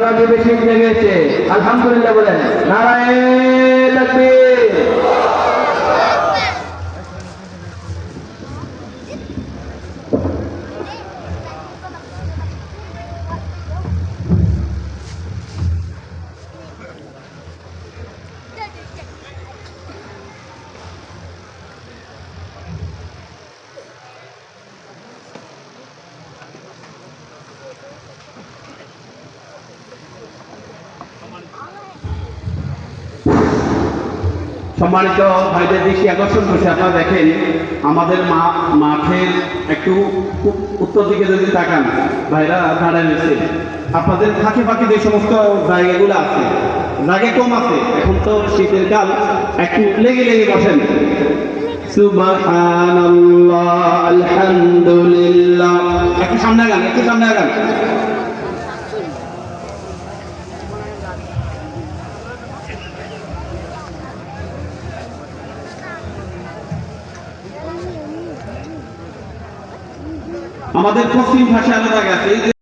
রাজি বেশি জেগেছে আলহামদুলিল্লাহ বলেন নারায়ে তাকবীর। সম্মানিত ভাইদের দৃষ্টি আকর্ষণ করছে, আপনারা দেখেন আমাদের মাঠের একটু উত্তর দিকে যদি তাকান ভাইরা দাঁড়ায় রয়েছে। আপনাদের ফাঁকে ফাঁকে যে সমস্ত জায়গাগুলো আছে, জায়গা কম আছে, এখন তো শীতের কাল, একটু লেগে লেগে বসেন। সুবহানাল্লাহ আলহামদুলিল্লাহ, একটু সামনে আগান, একটু সামনে আগান। আমাদের পশ্চিম ভাষা আলাদা গেছে।